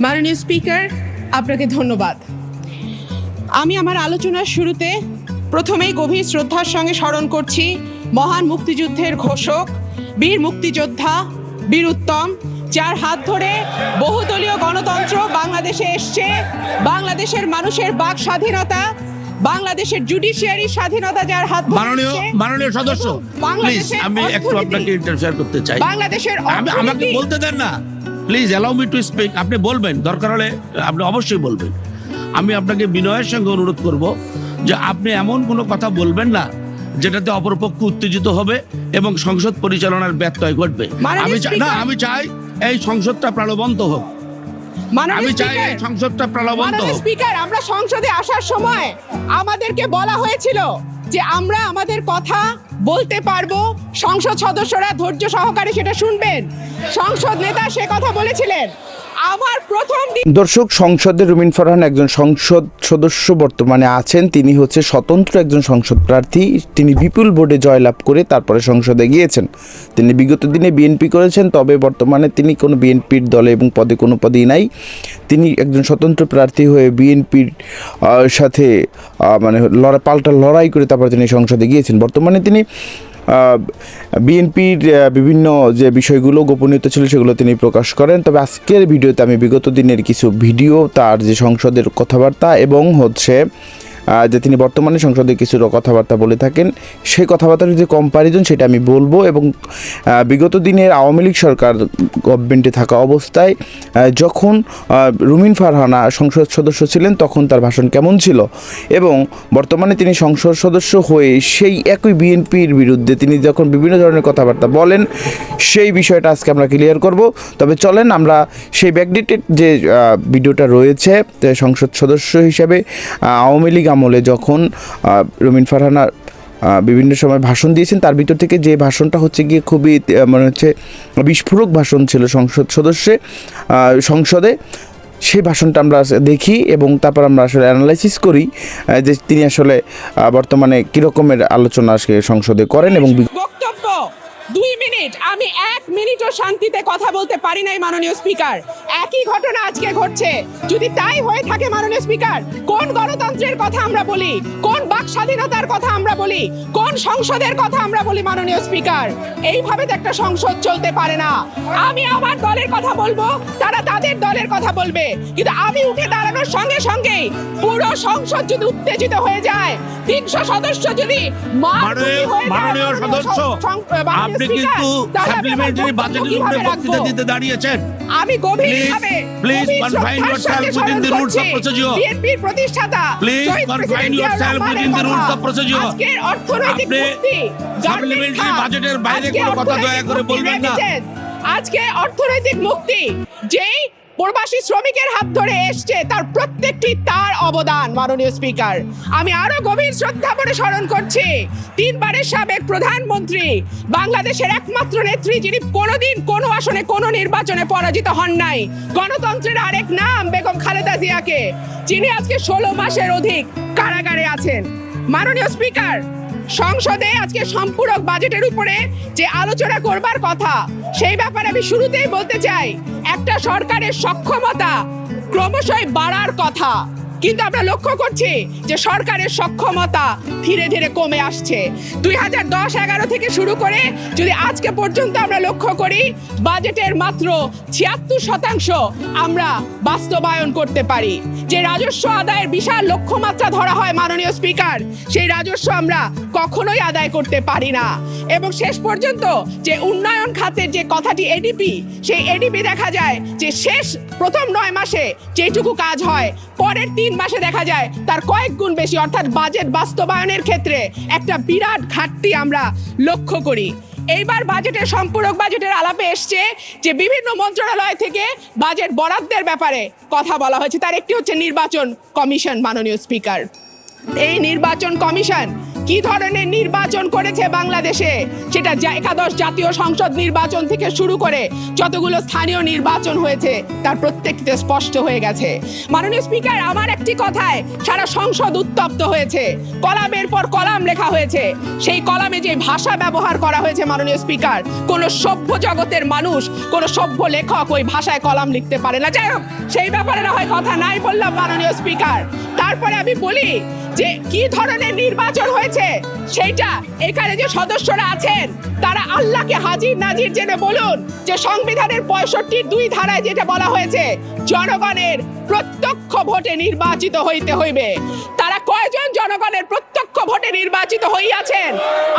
মাননীয় স্পিকার, আপনাকে ধন্যবাদ। আমি আমার আলোচনার শুরুতে প্রথমেই গভীর শ্রদ্ধার সঙ্গে স্মরণ করছি মহান মুক্তিযুদ্ধের ঘোষক, বীর মুক্তিযোদ্ধা বীর উত্তম, যার হাত ধরে বহুদলীয় গণতন্ত্র বাংলাদেশে এসছে, বাংলাদেশের মানুষের বাক স্বাধীনতা, বাংলাদেশের জুডিশিয়ারি স্বাধীনতা যার হাত ধরে। মাননীয় সদস্য, প্লিজ আমি একটু আপনাকে ইন্টারফেয়ার করতে চাই। বাংলাদেশের আমাকে বলতে দেন না, please allow me to speak. আপনি বলবেন, দরকার হলে আপনি অবশ্যই বলবেন। আমি আপনাকে বিনয়ের সঙ্গে অনুরোধ করব যে আপনি এমন কোনো কথা বলবেন না যেটাতে অপরপক্ষ উত্তেজিত হবে এবং সংসদ পরিচালনার ব্যত্যয় ঘটবে। আমি চাই এই সংসদটা প্রাণবন্ত হোক। আমি চাই এই সংসদটা প্রাণবন্ত হোক। স্পিকার, আমরা সংসদে আসার সময় আমাদেরকে বলা হয়েছিল যে আমরা আমাদের কথা বলতে পারবো, সংসদ সদস্যরা ধৈর্য সহকারে সেটা শুনবেন। সংসদ নেতা সে কথা বলেছিলেন। আমার প্রথম দর্শক, সংসদে রুমিন ফারহানা একজন সংসদ সদস্য বর্তমানে আছেন। তিনি হচ্ছে স্বতন্ত্র একজন সংসদ প্রার্থী। তিনি বিপুল ভোটে জয়লাভ করে তারপরে সংসদে গিয়েছেন। তিনি বিগত দিনে বিএনপি করেছেন, তবে বর্তমানে তিনি কোনো বিএনপির দলে এবং পদে কোনো পদেই নাই। তিনি একজন স্বতন্ত্র প্রার্থী হয়ে বিএনপির সাথে পাল্টা লড়াই করে তারপরে তিনি সংসদে গিয়েছেন। বর্তমানে তিনি বিএনপির বিভিন্ন যে বিষয়গুলো গোপনীয়তা ছিল সেগুলো তিনি প্রকাশ করেন। তবে আজকের ভিডিওতে আমি বিগত দিনের কিছু ভিডিও, তার যে সংসদের কথাবার্তা এবং হচ্ছে যে তিনি বর্তমানে সংসদে কিছু কথাবার্তা বলে থাকেন, সেই কথাবার্তার যে কম্প্যারিজন সেটা আমি বলবো। এবং বিগত দিনের আওয়ামী লীগ সরকার গভর্নমেন্টে থাকা অবস্থায় যখন রুমিন ফারহানা সংসদ সদস্য ছিলেন তখন তার ভাষণ কেমন ছিল, এবং বর্তমানে তিনি সংসদ সদস্য হয়ে সেই একই বিএনপির বিরুদ্ধে তিনি যখন বিভিন্ন ধরনের কথাবার্তা বলেন, সেই বিষয়টা আজকে আমরা ক্লিয়ার করব। তবে চলেন আমরা সেই ব্যাকডেটেড যে ভিডিওটা রয়েছে, সংসদ সদস্য হিসাবে আওয়ামী লীগ আমলে যখন রুমিন ফারহানা বিভিন্ন সময় ভাষণ দিয়েছেন, তার ভিতর থেকে যে ভাষণটা হচ্ছে গিয়ে খুবই বিস্ফোরক ভাষণ ছিল সংসদে, সেই ভাষণটা আমরা দেখি এবং তারপর আমরা আসলে অ্যানালাইসিস করি যে তিনি আসলে বর্তমানে কীরকমের আলোচনা আজকে সংসদে করেন। এবং বক্তব্য 2 মিনিট, আমি 1 মিনিটও শান্তিতে কথা বলতে পারি নাই মাননীয় স্পিকার। একই ঘটনা আজকে ঘটছে। যদি তাই হয়ে থাকে মাননীয় স্পিকার, কোন গণতন্ত্রের কথা আমরা বলি, কোন বাক স্বাধীনতার কথা আমরা বলি, কোন সংসদের কথা আমরা বলি মাননীয় স্পিকার? এইভাবে তো একটা সংসদ চলতে পারে না। আমি আমার দলের কথা বলবো, তারা তাদের দলের কথা বলবে, কিন্তু আমি উঠে দাঁড়ানোর সঙ্গে সঙ্গেই পুরো সংসদ যদি উত্তেজিত হয়ে যায়, 300 সদস্য যদি মাননীয় সদস্য, আপনি কিন্তু সাপ্লিমেন্টারি বাজেটের উপরে বক্তৃতা দিতে দাঁড়িয়েছেন। আমি গভীরভাবে please confine yourself within the rules of procedure. বিএনপির প্রতিষ্ঠাতা, please confine yourself within the rules of procedure. আজকের অর্থনৈতিক মুক্তি, সাপ্লিমেন্টারি বাজেটের বাইরে কোনো কথা দয়া করে বলবেন না। আজকে অর্থনৈতিক মুক্তি যেই প্রবাসী শ্রমিকের হাত ধরে এসছে, তার প্রত্যেকটি তার অবদান মাননীয় স্পিকার। আমি আরো গভীর শ্রদ্ধা করে স্মরণ করছি 3 বারের সাবেক প্রধানমন্ত্রী, বাংলাদেশের একমাত্র নেত্রী যিনি কোনোদিন কোনো আসনে কোনো নির্বাচনে পরাজিত হন নাই, গণতন্ত্রের আরেক নাম বেগম খালেদা জিয়াকে, যিনি আজকে 16 মাসের অধিক কারাগারে আছেন। মাননীয় স্পিকার, সংসদে আজকে সম্পূরক বাজেটের উপরে যে আলোচনা করবার কথা, সেই ব্যাপারে আমি শুরুতেই বলতে চাই, একটা সরকারের সক্ষমতা ক্রমশই বাড়ার কথা, কিন্তু আমরা লক্ষ্য করছি যে সরকারের সক্ষমতা ধীরে ধীরে কমে আসছে। 2010-11 থেকে শুরু করে যদি আজকে পর্যন্ত আমরা লক্ষ্য করি, বাজেটের মাত্র 76% আমরা বাস্তবায়ন করতে পারি। যে রাজস্ব আদায়ের বিশাল লক্ষ্যমাত্রা ধরা হয় মাননীয় স্পিকার, সেই রাজস্ব আমরা কখনোই আদায় করতে পারি না। এবং শেষ পর্যন্ত যে উন্নয়ন খাতের যে কথাটি এডিপি, সেই এডিপি দেখা যায় যে প্রথম 9 মাসে যেটুকু কাজ হয়, পরের 3 মাসে দেখা যায় তার কয়েক গুণ বেশি, অর্থাৎ বাজেট বাস্তবায়নের ক্ষেত্রে একটা বিরাট ঘাটতি আমরা লক্ষ্য করি। এইবার বাজেটের সম্পূরক বাজেটের আলাপে এসছে যে বিভিন্ন মন্ত্রণালয় থেকে বাজেট বরাদ্দের ব্যাপারে কথা বলা হয়েছে। তার একটি হচ্ছে নির্বাচন কমিশন মাননীয় স্পিকার। এই নির্বাচন কমিশন কি ধরনের নির্বাচন করেছে বাংলাদেশে, সেটা একাদশ জাতীয় সংসদ নির্বাচন থেকে শুরু করে যতগুলো স্থানীয় নির্বাচন হয়েছে তার প্রত্যেকটিতে স্পষ্ট হয়ে গেছে। মাননীয় স্পিকার, আমার একটি কথায় সারা সংসদ উত্তপ্ত হয়েছে, কলামের পর কলাম লেখা হয়েছে। সেই কলামে যে ভাষা ব্যবহার করা হয়েছে মাননীয় স্পিকার, কোন সভ্য জগতের মানুষ, কোন সভ্য লেখক ওই ভাষায় কলাম লিখতে পারে না। যাই হোক, সেই ব্যাপারে না হয় কথা নাই বললাম মাননীয় স্পিকার। তারপরে আমি বলি যে কি ধরনের নির্বাচন হয়েছে সেইটা এখানে যে সদস্যরা আছেন তারা আল্লাহকে হাজির নাজির জেনে বলুন যে সংবিধানের 65(2) ধারায় যেটা বলা হয়েছে জনগণের প্রত্যক্ষ ভোটে নির্বাচিত হইতে হইবে, তারা কয়জন জনগণের প্রত্যক্ষ ভোটে নির্বাচিত হইয়াছেন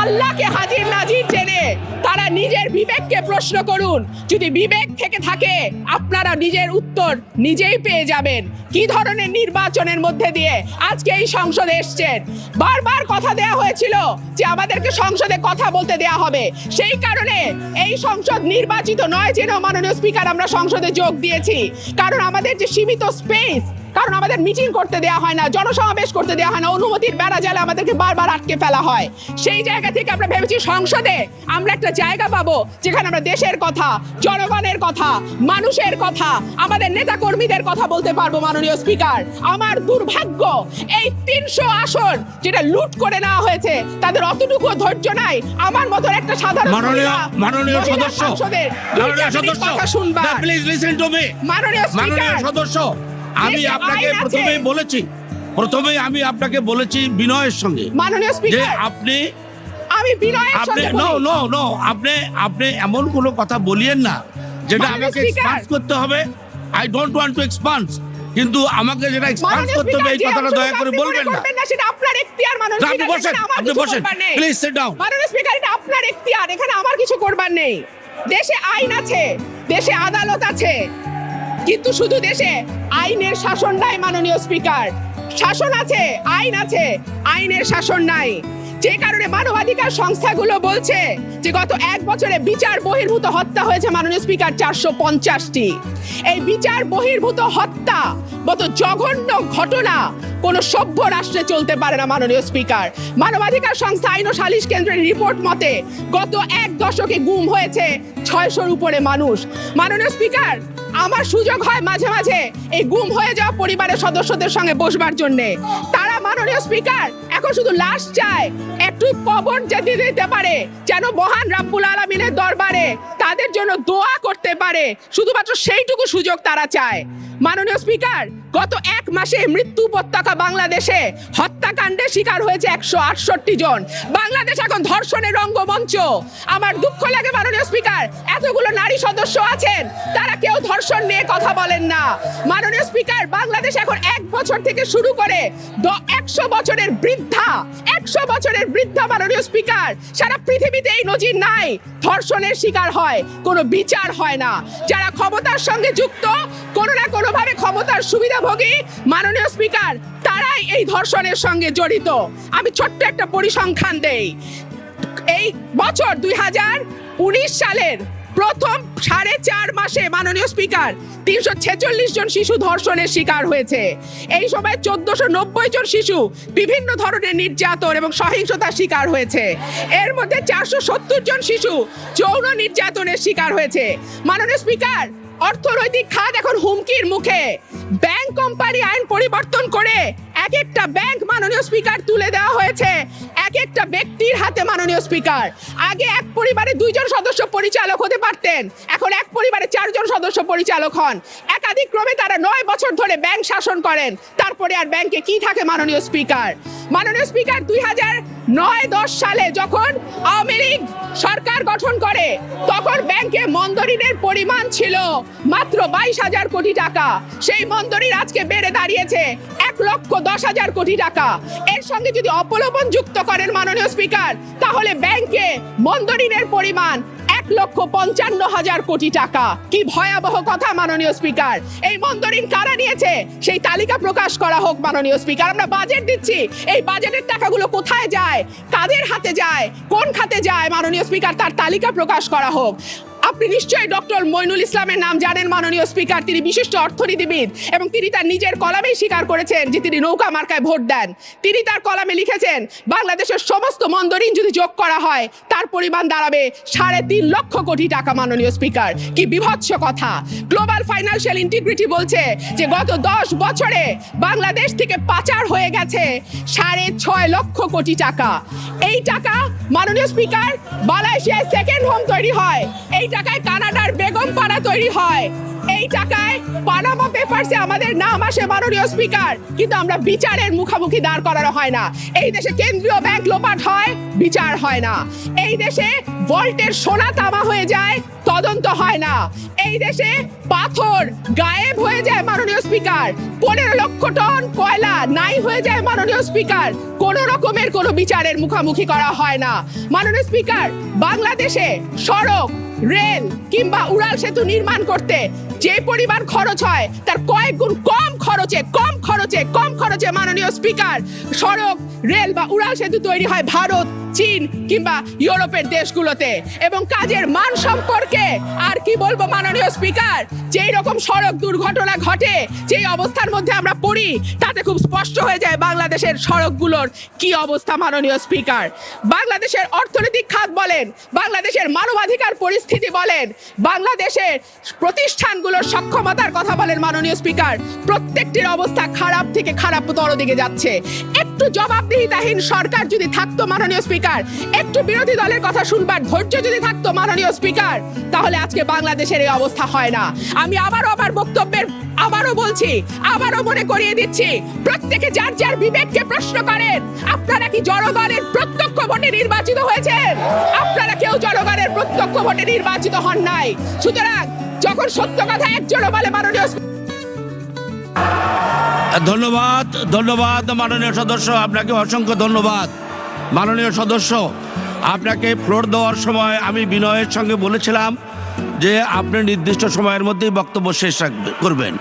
আল্লাহকে হাজির নাজির জেনে তারা নিজের বিবেককে প্রশ্ন করুন। যদি বিবেক থেকে থাকে আপনারা নিজের উত্তর নিজেই পেয়ে যাবেন। কি ধরনের নির্বাচনের মধ্যে দিয়ে আজকে এই সংসদে এসছেন? বারবার কথা দেয়া হয়েছিল যে আমাদেরকে সংসদে কথা বলতে দেয়া হবে, সেই কারণে এই সংসদ নির্বাচিত নয় যেন মাননীয় স্পিকার আমরা সংসদে যোগ দিয়েছি। কারণ আমাদের যে সীমিত স্পেস, কারণ আমাদের মিটিং করতে দেয়া হয় না, জনসমাবেশ করতে দেয়া হয় না, অনুমতির বেড়া জালে আমাদেরকে বারবার আটকে ফেলা হয়। সেই জায়গা থেকে আমরা ভেবেছি সংসদে আমরা একটা জায়গা পাবো যেখানে আমরা দেশের কথা, জনগণের কথা, মানুষের কথা, আমাদের নেতা কর্মীদের কথা বলতে পারবো। মাননীয় স্পিকার, আমার দুর্ভাগ্য এই 300 আসন যেটা লুট করে নেওয়া হয়েছে তাদের অতটুকু ধৈর্য নাই আমার মতো একটা সাধারণ মাননীয় সদস্য, কথা শুনবা। Please listen to me. মাননীয় সদস্য, আমি আপনাকে বলেছি বিনয়ের সঙ্গে মাননীয় যে স্পিকার, আমি বিনয়ের সঙ্গে আপনি এমন কোনো কথা বলিয়েন না যেটা মাননীয় আমাকে স্পিকার, এক্সপান্স করতে হবে। I don't want to expanse, কিন্তু আমাকে যেটা এক্সপান্স করতে হবে এই কথাটা দয়া করে বলবেন না। সেটা আপনার এখতিয়ার মাননীয় স্পিকার, আপনি বসেন, প্লিজ সিট ডাউন। মাননীয় স্পিকার, এটা আপনার এখতিয়ার, এখানে আমার কিছু করবার নেই। দেশে আইন আছে, দেশে আদালত আছে, কিন্তু শুধু দেশে আইনের শাসন নাই মাননীয় স্পিকার। শাসন আছে, আইন আছে, আইনের শাসন নাই। যে কারণে মানবাধিকার সংস্থাগুলো বলছে যে গত 1 বছরে বিচার বহির্ভূত হত্যা হয়েছে মাননীয় স্পিকার 450টি। এই বিচার বহির্ভূত হত্যা মতো জঘন্য ঘটনা কোন সভ্য রাষ্ট্রে চলতে পারে না মাননীয় স্পিকার। মানবাধিকার সংস্থা আইন ও সালিশ কেন্দ্রের রিপোর্ট মতে গত 1 দশকে গুম হয়েছে 600-র উপরে মানুষ। মাননীয় স্পিকার, আমার সুযোগ হয় মাঝে মাঝে এই গুম হয়ে যাওয়া পরিবারের সদস্যদের সঙ্গে বসবার জন্য। তারা মাননীয় স্পিকার এখন শুধু লাশ চায়, একটু কবর যেতে দিতে পারে, যেন মহান রাব্বুল আলামিনের দরবারে তাদের জন্য দোয়া করতে পারে, শুধুমাত্র সেইটুকু সুযোগ তারা চায়। মাননীয় স্পিকার, গত 1 মাসে মৃত্যু উপত্যকা বাংলাদেশে হত্যাকাণ্ডে শিকার হয়েছে 168 জন। বাংলাদেশ এখন ধর্ষণের রঙ্গমঞ্চ। আমার দুঃখ লাগে মাননীয় স্পিকার, এতগুলো নারী সদস্য আছেন, তারা কেউ ধর্ষণ নিয়ে কথা বলেন না। মাননীয় স্পিকার, বাংলাদেশ এখন 1 বছর থেকে শুরু করে 100 বছরের বৃদ্ধা, 100 বছরের বৃদ্ধা মাননীয় স্পিকার, সারা পৃথিবীতে এই নজির নাই। ধর্ষণের শিকার হয়, কোনো বিচার হয় না। যারা ক্ষমতার সঙ্গে যুক্ত, কোনো না কোনো ভাবে ক্ষমতার সুবিধাভোগী মাননীয় স্পিকার, তারাই এই ধর্ষণের সঙ্গে জড়িত। আমি ছোট্ট একটা পরিসংখ্যান দেই। এই বছর 2019 সালের প্রথম 4.5 মাসে মাননীয় স্পিকার 346 জন শিশু ধর্ষণের শিকার হয়েছে। এই সময় 1490 জন শিশু বিভিন্ন ধরনের নির্যাতন এবং সহিংসতার শিকার হয়েছে। এর মধ্যে 470 জন শিশু যৌন নির্যাতনের শিকার হয়েছে। মাননীয় স্পিকার, অর্থনৈতিক খাত এখন হুমকির মুখে। ব্যাংক কোম্পানি আইন পরিবর্তন করে এক একটা ব্যাংক মাননীয় স্পিকার তুলে দেওয়া হয়েছে এক একটা ব্যক্তির হাতে মাননীয় স্পিকার। আগে এক পরিবারে 2 জন সদস্য পরিচালক হতে পারতেন, এখন এক পরিবারে 4 জন সদস্য পরিচালক হন। একাধিক্রমে তারা 9 বছর ধরে ব্যাংক শাসন করেন। তারপরে আর ব্যাংকে কি থাকে মাননীয় স্পিকার? মাননীয় স্পিকার, 2009-10 সালে যখন আওয়ামী লীগ সরকার গঠন করে তখন ব্যাংকে মন্দরিনের পরিমাণ ছিল মাত্র 22,000 কোটি টাকা। সেই মন্দরিন আজকে বেড়ে দাঁড়িয়েছে 1,10,000 কোটি টাকা। এর সঙ্গে যদি অবলম্বন যুক্ত করেন মাননীয় স্পিকার, তাহলে ব্যাংকে মন্দরিনের পরিমাণ 1,55,000 কোটি টাকা। কি ভয়াবহ কথা মাননীয় স্পিকার! এই মন্দরিন কারা নিয়েছে সেই তালিকা প্রকাশ করা হোক মাননীয় স্পিকার। আমরা বাজেট দিচ্ছি, এই বাজেটের টাকাগুলো কোথায় যায়, কাদের হাতে যায়, কোন খাতে যায় মাননীয় স্পিকার, তার তালিকা প্রকাশ করা হোক। আপনি নিশ্চয়ই ডক্টর মইনুল ইসলামের নাম জানেন মাননীয় স্পিকার। তিনি বিশিষ্ট অর্থনীতিবিদ এবং তিনি তার নিজের কলামেই স্বীকার করেছেন যে তিনি নৌকা মার্কায় ভোট দেন। তিনি তার কলামে লিখেছেন বাংলাদেশের সমস্ত মন্দঋণ যদি যোগ করা হয় তার পরিমাণ দাঁড়াবে 3.5 লক্ষ কোটি টাকা। মাননীয় স্পিকার, কি বিভৎস কথা! গ্লোবাল ফাইন্যান্সিয়াল ইন্টিগ্রিটি বলছে যে গত 10 বছরে বাংলাদেশ থেকে পাচার হয়ে গেছে 6.5 লক্ষ কোটি টাকা। এই টাকা মাননীয় স্পিকার মালয়েশিয়ায় সেকেন্ড হোম তৈরি হয়, এই টাকায় কানাডার বেগমপাড়া তৈরি হয়, এই টাকায় পানামা পেপারসে আমাদের নাম আসে মাননীয় স্পিকার, কিন্তু আমরা বিচারের মুখোমুখি দাঁড় করানো হয় না। এই দেশে কেন্দ্রীয় ব্যাংক লোপাট হয়, বিচার হয় না। এই দেশে ভল্টের সোনা তামা হয়ে যায়, তদন্ত হয় না। এই দেশে পাথর গায়েব হয়ে যায় মাননীয় স্পিকার, 15 লক্ষ টন কয়লা নাই হয়ে যায় মাননীয় স্পিকার, কোন রকমের কোনো বিচারের মুখোমুখি করা হয় না। মাননীয় স্পিকার, বাংলাদেশে সড়ক, রেল কিংবা উড়াল সেতু নির্মাণ করতে যে পরিমাণ খরচ হয় তার কয়েক গুণ কম খরচে মাননীয় স্পিকার সড়ক, রেল বা উড়াল সেতু তৈরি হয় ভারত, চীন কিংবা ইউরোপের দেশগুলোতে। এবং কাজের মান সম্পর্কে আর কি বলবো মাননীয় স্পিকার, যেই রকম সড়ক দুর্ঘটনা ঘটে, যেই অবস্থার মধ্যে আমরা পড়ি, তাতে খুব স্পষ্ট হয়ে যায় বাংলাদেশের সড়কগুলোর কি অবস্থা। মাননীয় স্পিকার, বাংলাদেশের অর্থনৈতিক খাত বলেন, বাংলাদেশের মানবাধিকার পরিস্থিতি বলেন, বাংলাদেশের প্রতিষ্ঠানগুলোর সক্ষমতার কথা বলেন মাননীয় স্পিকার, প্রত্যেকটির অবস্থা খারাপ থেকে খারাপতর দিকে যাচ্ছে। একটু জবাবদিহিতাহীন সরকার যদি থাকতো মাননীয় স্পিকার, একটু বিরোধী দলের কথা শুনবার ধৈর্য যদি থাকতো মাননীয় স্পিকার, তাহলে আজকে বাংলাদেশের এই অবস্থা হয় না। আমি আমার বক্তব্যের আবারও বলছি, আবারও মনে করিয়ে দিচ্ছি, প্রত্যেকে যার যার বিবেককে প্রশ্ন করেন। আপনারা কি জনগণের প্রত্যক্ষ ভোটে নির্বাচিত হয়েছেন? আপনারা কেউ জনগণের প্রত্যক্ষ ভোটে নির্বাচিত হন নাই। সুতরাং যখন সত্য কথা একজনও বলে মাননীয় ধন্যবাদ মাননীয় সদস্য, আপনাকে অসংখ্য ধন্যবাদ। মাননীয় সদস্য, আপনাকে ফ্লোর দেওয়ার সময় আমি বিনয়ের সঙ্গে বলেছিলাম যে আপনি নির্দিষ্ট সময়ের মধ্যেই বক্তব্য শেষ করবেন।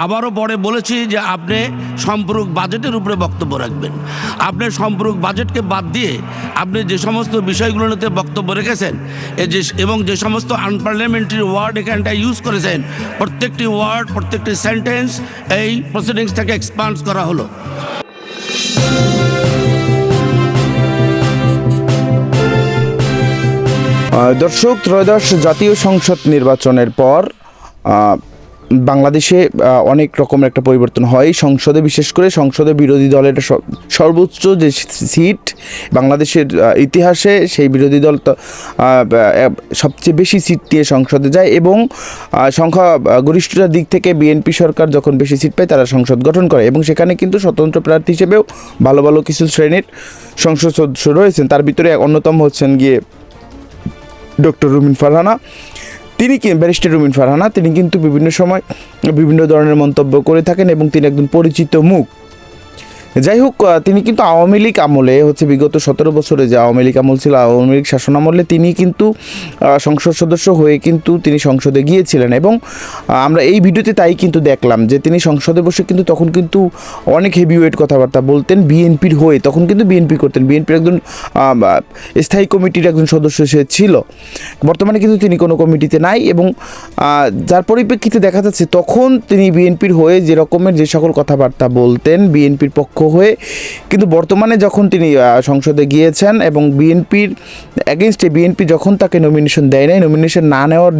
আবারও পরে বলেছি যে আপনি সম্পূরক বাজেটের উপরে বক্তব্য রাখবেন। আপনি সম্পূরক বাজেটকে বাদ দিয়ে আপনি যে সমস্ত বিষয়গুলোতে বক্তব্য রেখেছেন এবং যে সমস্ত আনপার্লামেন্টারি ওয়ার্ড এখানটায় ইউজ করেছেন, প্রত্যেকটি ওয়ার্ড, প্রত্যেকটি সেন্টেন্স এই প্রসিডিংসটাকে এক্সপান্ড করা হলো। দর্শক, ত্রয়োদশ জাতীয় সংসদ নির্বাচনের পর বাংলাদেশে অনেক রকমের একটা পরিবর্তন হয় সংসদে, বিশেষ করে সংসদে বিরোধী দলের সর্বোচ্চ যে সিট বাংলাদেশের ইতিহাসে, সেই বিরোধী দল সবচেয়ে বেশি সিট নিয়ে সংসদে যায় এবং সংখ্যা গরিষ্ঠতার দিক থেকে বিএনপি সরকার যখন বেশি সিট পায় তারা সংসদ গঠন করে এবং সেখানে কিন্তু স্বতন্ত্র প্রার্থী হিসেবেও ভালো ভালো কিছু শ্রেণীর সংসদ সদস্য রয়েছেন। তার ভিতরে অন্যতম হচ্ছেন গিয়ে ডক্টর রুমিন ফারহানা। ব্যারিস্টার রুমিন ফারহানা তিনি কিন্তু বিভিন্ন সময় বিভিন্ন ধরনের মন্তব্য করে থাকেন এবং তিনি একজন পরিচিত মুখ। যাই হোক, তিনি কিন্তু আওয়ামী লীগ আমলে বিগত 17 বছরে যে আওয়ামী লীগ আমল ছিল, আওয়ামী লীগ শাসন আমলে তিনি কিন্তু সংসদ সদস্য হয়ে কিন্তু তিনি সংসদে গিয়েছিলেন এবং আমরা এই ভিডিওতে তাই কিন্তু দেখলাম যে তিনি সংসদে বসে কিন্তু তখন কিন্তু অনেক হেভিওয়েট কথাবার্তা বলতেন বিএনপির হয়ে। তখন কিন্তু বিএনপি করতেন, বিএনপির একজন স্থায়ী কমিটির একজন সদস্য সে ছিল। বর্তমানে কিন্তু তিনি কোনো কমিটিতে নাই এবং যার পরিপ্রেক্ষিতে দেখা যাচ্ছে তখন তিনি বিএনপির হয়ে যে রকমের যে সকল কথাবার্তা বলতেন বিএনপির পক্ষ হয়ে, কিন্তু বর্তমানে যখন তিনি সংসদে গিয়েছেন এবং বিএনপির এগেনস্টে বিএনপি যখন তাকে নমিনেশন দেয় নাই, নমিনেশন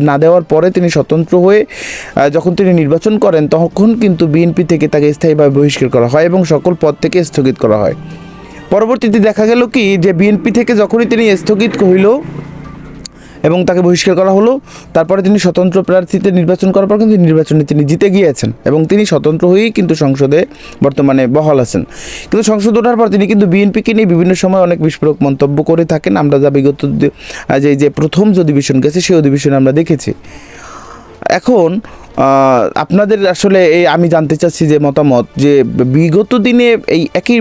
না দেওয়ার পরে তিনি স্বতন্ত্র হয়ে যখন তিনি নির্বাচন করেন তখন কিন্তু বিএনপি থেকে তাকে স্থায়ীভাবে বহিষ্কার করা হয় এবং সকল পদ থেকে স্থগিত করা হয়। পরবর্তীতে দেখা গেল কি যে বিএনপি থেকে যখনই তিনি স্থগিত হইল এবং তাকে বহিষ্কার করা হলো, তারপরে তিনি স্বতন্ত্র প্রার্থীতে নির্বাচন করার পর কিন্তু নির্বাচনে তিনি জিতে গিয়েছেন এবং তিনি স্বতন্ত্র হয়েই কিন্তু সংসদে বর্তমানে বহাল আছেন। কিন্তু সংসদ ওঠার পর তিনি কিন্তু বিএনপিকে নিয়ে বিভিন্ন সময় অনেক বিস্ফোরক মন্তব্য করে থাকেন। আমরা যা বিগত যে প্রথম যে অধিবেশন গেছে সেই অধিবেশনে আমরা দেখেছি। এখন আপনাদের আসলে আমি জানতে চাচ্ছি যে মতামত, যে বিগত দিনে এই একই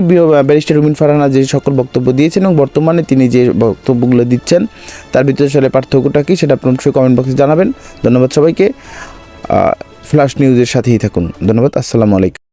ব্যারিস্টার রুমিন ফারহানা যে সকল বক্তব্য দিয়েছেন এবং বর্তমানে তিনি যে বক্তব্যগুলো দিচ্ছেন তার ভিতরে আসলে পার্থক্যটা কি সেটা আপনার অবশ্যই কমেন্ট বক্সে জানাবেন। ধন্যবাদ সবাইকে। ফ্ল্যাশ নিউজের সাথেই থাকুন। ধন্যবাদ। আসসালামু আলাইকুম।